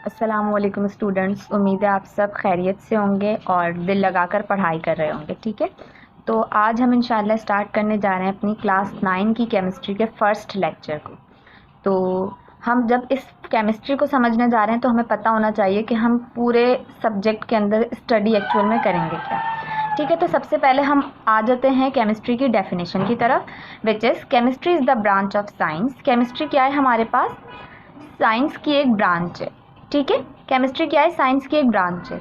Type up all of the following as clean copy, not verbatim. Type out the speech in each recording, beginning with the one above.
अस्सलामुअलैकुम स्टूडेंट्स, उम्मीद है आप सब खैरियत से होंगे और दिल लगाकर पढ़ाई कर रहे होंगे। ठीक है, तो आज हम इंशाल्लाह स्टार्ट करने जा रहे हैं अपनी क्लास 9 की केमिस्ट्री के फर्स्ट लेक्चर को। तो हम जब इस केमिस्ट्री को समझने जा रहे हैं तो हमें पता होना चाहिए कि हम पूरे सब्जेक्ट के अंदर स्टडी एक्चुअल में करेंगे क्या। ठीक है, तो सबसे पहले हम आ जाते हैं केमिस्ट्री की डेफिनेशन की तरफ, which is chemistry is the branch of science. Chemistry क्या है हमारे पास? साइंस की एक ब्रांच है। ठीक है, केमिस्ट्री क्या है? साइंस की एक ब्रांच है।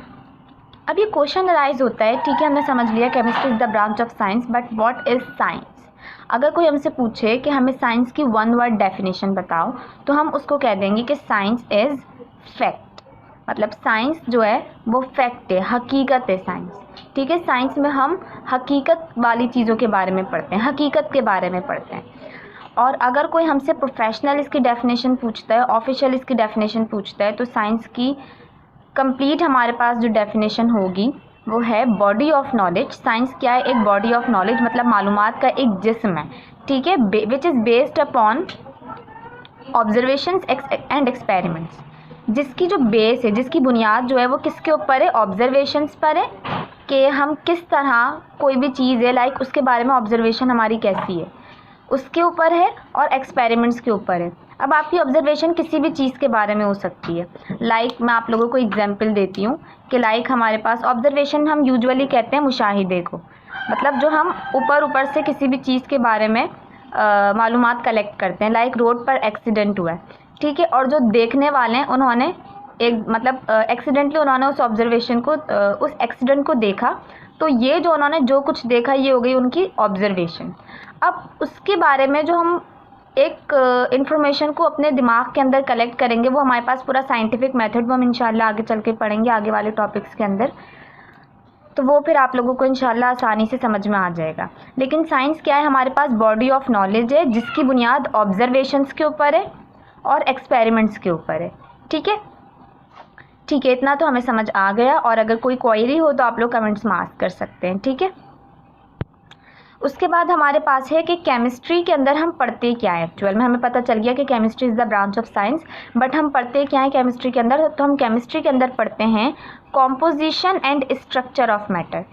अब ये क्वेश्चन अराइज होता है, ठीक है, हमने समझ लिया chemistry is the branch of science, but what is science? अगर कोई हमसे पूछे कि हमें साइंस की वन वर्ड डेफिनेशन बताओ, तो हम उसको कह देंगे कि साइंस इज फैक्ट। मतलब साइंस जो है वो फैक्ट है, हकीकत है साइंस। ठीक है, साइंस में हम हकीकत वाली चीज़ों के बारे में पढ़ते हैं, हकीकत के बारे में पढ़ते हैं। और अगर कोई हमसे प्रोफेशनल इसकी डेफिनेशन पूछता है, ऑफिशियल इसकी डेफिनेशन पूछता है, तो साइंस की कंप्लीट हमारे पास जो डेफिनेशन होगी वो है बॉडी ऑफ नॉलेज। साइंस क्या है? एक बॉडी ऑफ नॉलेज, मतलब मालूमात का एक जिस्म है। ठीक है, which is based upon observations and experiments. जिसकी जो बेस है, जिसकी बुनियाद जो है वो किसके ऊपर है? ऑब्जर्वेशंस पर है, कि हम किस तरह कोई भी चीज़ है लाइक उसके बारे में ऑब्जर्वेशन हमारी कैसी है उसके ऊपर है, और एक्सपेरिमेंट्स के ऊपर है। अब आपकी ऑब्जर्वेशन किसी भी चीज़ के बारे में हो सकती है। लाइक मैं आप लोगों को एग्जांपल देती हूँ कि लाइक हमारे पास ऑब्जर्वेशन हम यूजुअली कहते हैं मुशाहिदे को, मतलब जो हम ऊपर से किसी भी चीज़ के बारे में मालूमात कलेक्ट करते हैं। लाइक रोड पर एक्सीडेंट हुआ है, ठीक है, और जो देखने वाले हैं उन्होंने एक मतलब एक्सीडेंटली उन्होंने उस ऑब्जर्वेशन को उस एक्सीडेंट को देखा, तो ये जो उन्होंने जो कुछ देखा ये हो गई उनकी ऑब्जर्वेशन। अब उसके बारे में जो हम एक इन्फॉर्मेशन को अपने दिमाग के अंदर कलेक्ट करेंगे, वो हमारे पास पूरा साइंटिफिक मेथड वो हम इंशाल्लाह आगे चल के पढ़ेंगे आगे वाले टॉपिक्स के अंदर, तो वो फिर आप लोगों को इंशाल्लाह आसानी से समझ में आ जाएगा। लेकिन साइंस क्या है? हमारे पास बॉडी ऑफ नॉलेज है जिसकी बुनियाद ऑब्जर्वेशंस के ऊपर है और एक्सपेरिमेंट्स के ऊपर है। ठीक है, ठीक है, इतना तो हमें समझ आ गया। और अगर कोई क्वेरी हो तो आप लोग कमेंट्स में आस्क कर सकते हैं। ठीक है, उसके बाद हमारे पास है कि केमिस्ट्री के अंदर हम पढ़ते क्या है। एक्चुअल में हमें पता चल गया कि chemistry is the branch of science, but हम पढ़ते क्या है केमिस्ट्री के अंदर? तो हम केमिस्ट्री के अंदर पढ़ते हैं composition and structure of matter.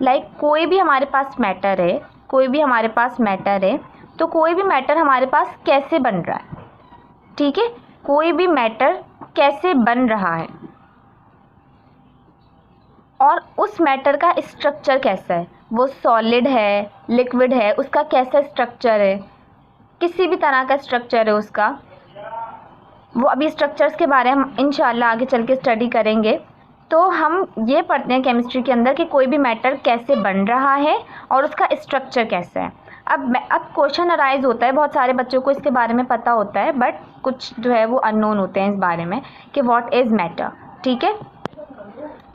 Like कोई भी हमारे पास मैटर है, कोई भी हमारे पास मैटर है, तो कोई भी मैटर हमारे पास कैसे बन रहा है। ठीक है, कोई भी मैटर कैसे बन रहा है और उस मैटर का स्ट्रक्चर कैसा है, वो सॉलिड है, लिक्विड है, उसका कैसा स्ट्रक्चर है, किसी भी तरह का स्ट्रक्चर है उसका, वो अभी स्ट्रक्चर्स के बारे में हम इंशाल्लाह आगे चल के स्टडी करेंगे। तो हम ये पढ़ते हैं केमिस्ट्री के अंदर कि कोई भी मैटर कैसे बन रहा है और उसका स्ट्रक्चर कैसा है। अब क्वेश्चन अराइज होता है, बहुत सारे बच्चों को इसके बारे में पता होता है, बट कुछ जो है वो अननोन होते हैं इस बारे में कि व्हाट इज़ मैटर। ठीक है,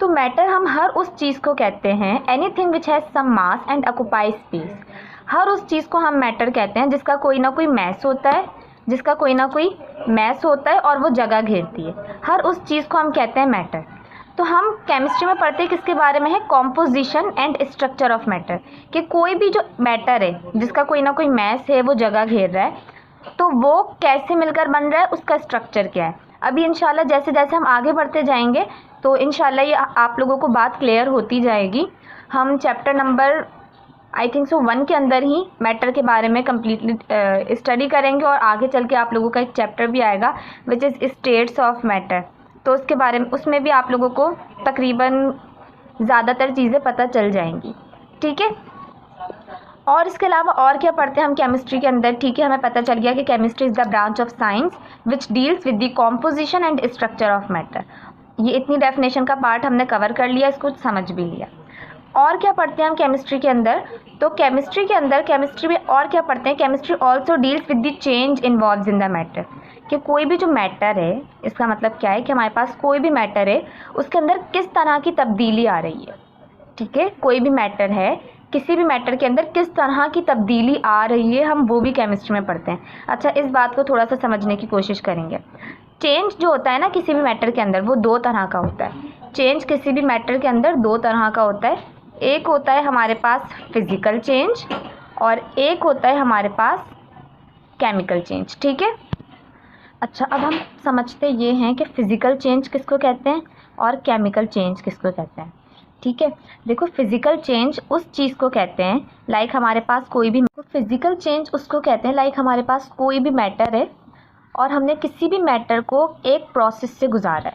तो मैटर हम हर उस चीज़ को कहते हैं, anything which has some mass and occupy space. हर उस चीज़ को हम मैटर कहते हैं जिसका कोई ना कोई मैस होता है, जिसका कोई ना कोई मैस होता है और वो जगह घेरती है, हर उस चीज़ को हम कहते हैं मैटर। तो हम केमिस्ट्री में पढ़ते हैं किसके बारे में है? Composition and structure of matter, कि कोई भी जो मैटर है जिसका कोई ना कोई मैस है, वो जगह घेर रहा है, तो वो कैसे मिलकर बन रहा है, उसका स्ट्रक्चर क्या है। अभी इंशाल्लाह जैसे जैसे हम आगे बढ़ते जाएंगे तो इंशाल्लाह ये आप लोगों को बात क्लियर होती जाएगी। हम chapter number I think so 1 के अंदर ही मैटर के बारे में कम्प्लीटली स्टडी करेंगे, और आगे चल के आप लोगों का एक चैप्टर भी आएगा which is states of matter, तो उसके बारे में उसमें भी आप लोगों को तकरीबन ज़्यादातर चीज़ें पता चल जाएंगी। ठीक है, और इसके अलावा और क्या पढ़ते हैं हम केमिस्ट्री के अंदर? ठीक है, हमें पता चल गया कि chemistry is the branch of science which deals with the composition and structure of matter. ये इतनी डेफिनेशन का पार्ट हमने कवर कर लिया, इसको समझ भी लिया। और क्या पढ़ते हैं हम केमिस्ट्री के अंदर? तो केमिस्ट्री के अंदर केमिस्ट्री में और क्या पढ़ते हैं? Chemistry also deals with the change involves in the matter, कि कोई भी जो मैटर है, इसका मतलब क्या है कि हमारे पास कोई भी मैटर है उसके अंदर किस तरह की तब्दीली आ रही है। ठीक है, कोई भी मैटर है, किसी भी मैटर के अंदर किस तरह की तब्दीली आ रही है, हम वो भी केमिस्ट्री में पढ़ते हैं। अच्छा, इस बात को थोड़ा सा समझने की कोशिश करेंगे। चेंज जो होता है ना किसी भी मैटर के अंदर, वो दो तरह का होता है। चेंज किसी भी मैटर के अंदर दो तरह का होता है। एक होता है हमारे पास फिज़िकल चेंज और एक होता है हमारे पास केमिकल चेंज। ठीक है, अच्छा, अब हम समझते ये हैं कि फ़िज़िकल चेंज किसको कहते हैं और केमिकल चेंज किसको कहते हैं। ठीक है, देखो फ़िज़िकल चेंज उस चीज़ को कहते हैं लाइक हमारे पास कोई भी फ़िज़िकल चेंज उसको कहते हैं लाइक हमारे पास कोई भी मैटर है और हमने किसी भी मैटर को एक प्रोसेस से गुजारा है।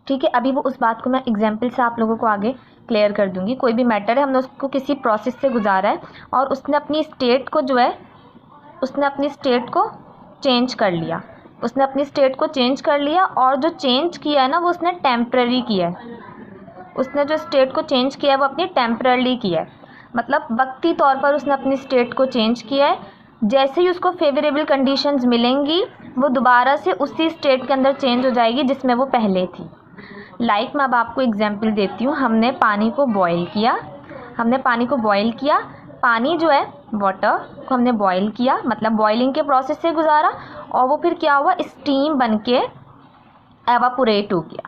ठीक है, अभी वो उस बात को मैं एग्जाम्पल से आप लोगों को आगे क्लियर कर दूँगी। कोई भी मैटर है, हमने उसको किसी प्रोसेस से गुजारा है और उसने अपनी स्टेट को जो है उसने अपनी स्टेट को चेंज कर लिया। उसने अपनी स्टेट को चेंज कर लिया और जो चेंज किया है ना वो उसने टेम्पररी किया है। उसने जो स्टेट को चेंज किया है वो अपनी टेम्पररी किया है, मतलब वक्ती तौर पर उसने अपनी स्टेट को चेंज किया है। जैसे ही उसको फेवरेबल कंडीशंस मिलेंगी वो दोबारा से उसी स्टेट के अंदर चेंज हो जाएगी जिसमें वो पहले थी। लाइक मैं अब आपको एग्जांपल देती हूँ। हमने पानी को बॉईल किया, पानी जो है वाटर को हमने बॉईल किया, मतलब बॉइलिंग के प्रोसेस से गुजारा और वो फिर क्या हुआ, स्टीम बन के एवापोरेट हो गया।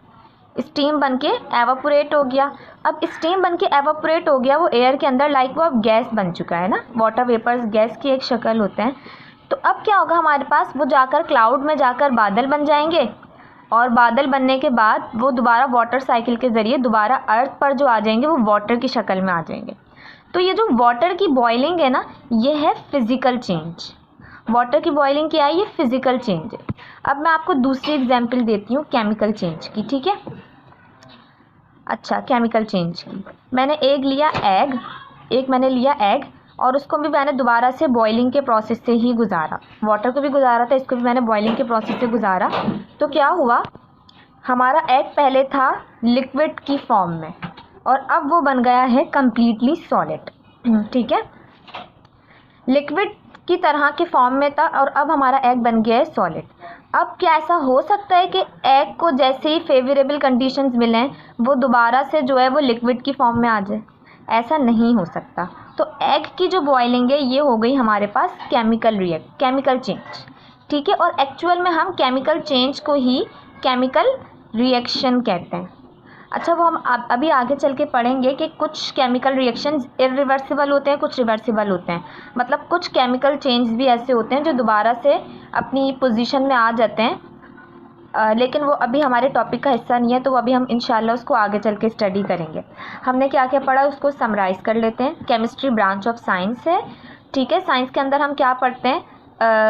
स्टीम बन के एवापोरेट हो गया। अब स्टीम बन के एवापोरेट हो गया वो एयर के अंदर, लाइक वो अब गैस बन चुका है ना। वाटर वेपर्स गैस की एक शक्ल होते हैं। तो अब क्या होगा हमारे पास, वो जाकर क्लाउड में जाकर बादल बन जाएंगे और बादल बनने के बाद वो दोबारा वाटर साइकिल के ज़रिए दोबारा अर्थ पर जो आ जाएंगे वो वाटर की शक्ल में आ जाएंगे। तो ये जो वाटर की बॉइलिंग है ना, ये है फिज़िकल चेंज। वाटर की बॉइलिंग क्या है, ये फिज़िकल चेंज है। अब मैं आपको दूसरी एग्जांपल देती हूँ केमिकल चेंज की। ठीक है, अच्छा केमिकल चेंज की, मैंने मैंने लिया एग और उसको भी मैंने दोबारा से बॉइलिंग के प्रोसेस से ही गुजारा। वाटर को भी गुजारा था, इसको भी मैंने बॉइलिंग के प्रोसेस से गुजारा। तो क्या हुआ, हमारा एग पहले था लिक्विड की फॉर्म में और अब वो बन गया है कम्प्लीटली सॉलिड। ठीक है, लिक्विड की तरह के फॉर्म में था और अब हमारा एग बन गया है सॉलिड। अब क्या ऐसा हो सकता है कि एग को जैसे ही फेवरेबल कंडीशंस मिलें वो दोबारा से जो है वो लिक्विड की फॉर्म में आ जाए? ऐसा नहीं हो सकता। तो एग की जो बॉइलिंग है ये हो गई हमारे पास केमिकल चेंज। ठीक है, और एक्चुअल में हम केमिकल चेंज को ही केमिकल रिएक्शन कहते हैं। अच्छा, वो हम अभी आगे चल के पढ़ेंगे कि कुछ केमिकल रिएक्शंस इरिवर्सिबल होते हैं, कुछ रिवर्सिबल होते हैं। मतलब कुछ केमिकल चेंज भी ऐसे होते हैं जो दोबारा से अपनी पोजीशन में आ जाते हैं, लेकिन वो अभी हमारे टॉपिक का हिस्सा नहीं है, तो अभी हम इंशाल्लाह उसको आगे चल के स्टडी करेंगे। हमने क्या क्या पढ़ा उसको समराइज़ कर लेते हैं। केमिस्ट्री ब्रांच ऑफ साइंस है। ठीक है, साइंस के अंदर हम क्या पढ़ते हैं,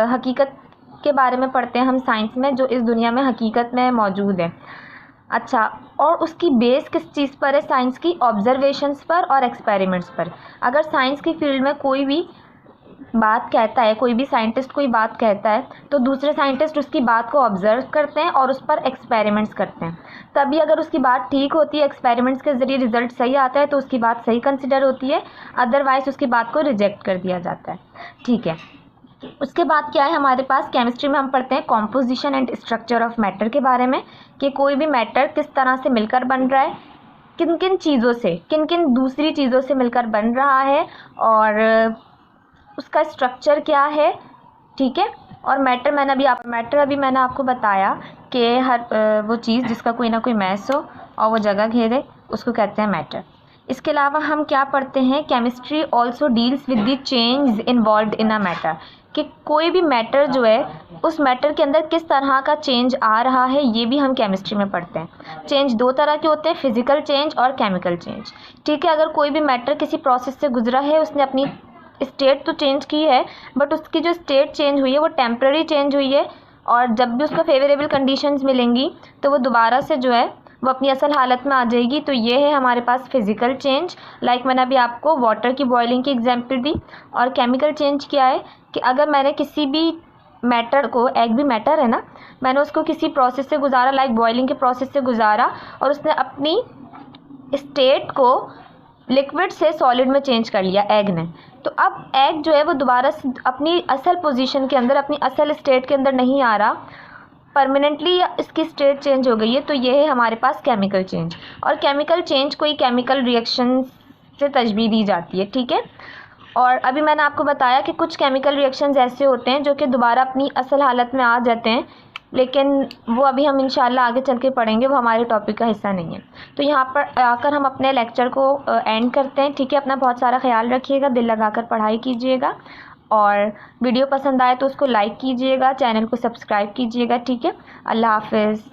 हकीकत के बारे में पढ़ते हैं हम साइंस में, जो इस दुनिया में हकीकत में मौजूद है। अच्छा, और उसकी बेस किस चीज़ पर है, साइंस की ऑब्जर्वेशंस पर और एक्सपेरिमेंट्स पर। अगर साइंस की फील्ड में कोई भी बात कहता है, कोई भी साइंटिस्ट कोई बात कहता है, तो दूसरे साइंटिस्ट उसकी बात को ऑब्जर्व करते हैं और उस पर एक्सपेरिमेंट्स करते हैं। तभी अगर उसकी बात ठीक होती है, एक्सपेरिमेंट्स के ज़रिए रिजल्ट सही आता है, तो उसकी बात सही कंसिडर होती है, अदरवाइज़ उसकी बात को रिजेक्ट कर दिया जाता है। ठीक है, उसके बाद क्या है हमारे पास, केमिस्ट्री में हम पढ़ते हैं composition and structure of matter के बारे में, कि कोई भी मैटर किस तरह से मिलकर बन रहा है, किन किन चीज़ों से, किन किन दूसरी चीज़ों से मिलकर बन रहा है और उसका स्ट्रक्चर क्या है। ठीक है, और मैटर अभी मैंने आपको बताया कि हर वो चीज़ जिसका कोई ना कोई मैस हो और वो जगह घेरे उसको कहते हैं मैटर। इसके अलावा हम क्या पढ़ते हैं, chemistry also deals with the change involved in a matter, कि कोई भी मैटर जो है उस मैटर के अंदर किस तरह का चेंज आ रहा है, ये भी हम केमिस्ट्री में पढ़ते हैं। चेंज दो तरह के होते हैं, फिजिकल चेंज और केमिकल चेंज। ठीक है, अगर कोई भी मैटर किसी प्रोसेस से गुजरा है, उसने अपनी स्टेट तो चेंज की है, बट उसकी जो स्टेट चेंज हुई है वो टेम्प्रेरी चेंज हुई है, और जब भी उसको फेवरेबल कंडीशंस मिलेंगी तो वो दोबारा से जो है वो अपनी असल हालत में आ जाएगी। तो ये है हमारे पास फिज़िकल चेंज। लाइक मैंने अभी आपको वाटर की बॉइलिंग की एग्जांपल दी। और केमिकल चेंज क्या है कि अगर मैंने किसी भी मैटर को, एग भी मैटर है ना, मैंने उसको किसी प्रोसेस से गुजारा, लाइक बॉइलिंग के प्रोसेस से गुजारा, और उसने अपनी स्टेट को लिक्विड से सॉलिड में चेंज कर लिया एग ने। तो अब एग जो है वो दोबारा से अपनी असल पोजीशन के अंदर, अपनी असल स्टेट के अंदर नहीं आ रहा, परमानेंटली इसकी स्टेट चेंज हो गई है। तो ये है हमारे पास केमिकल चेंज। और केमिकल चेंज कोई केमिकल रिएक्शन से तशबीह दी जाती है। ठीक है, और अभी मैंने आपको बताया कि कुछ केमिकल रिएक्शंस ऐसे होते हैं जो कि दोबारा अपनी असल हालत में आ जाते हैं, लेकिन वो अभी हम इंशाल्लाह आगे चल के पढ़ेंगे, वो हमारे टॉपिक का हिस्सा नहीं है। तो यहाँ पर आकर हम अपने लेक्चर को एंड करते हैं। ठीक है, अपना बहुत सारा ख्याल रखिएगा, दिल लगाकर पढ़ाई कीजिएगा और वीडियो पसंद आए तो उसको लाइक कीजिएगा, चैनल को सब्सक्राइब कीजिएगा। ठीक है, अल्लाह हाफिज़।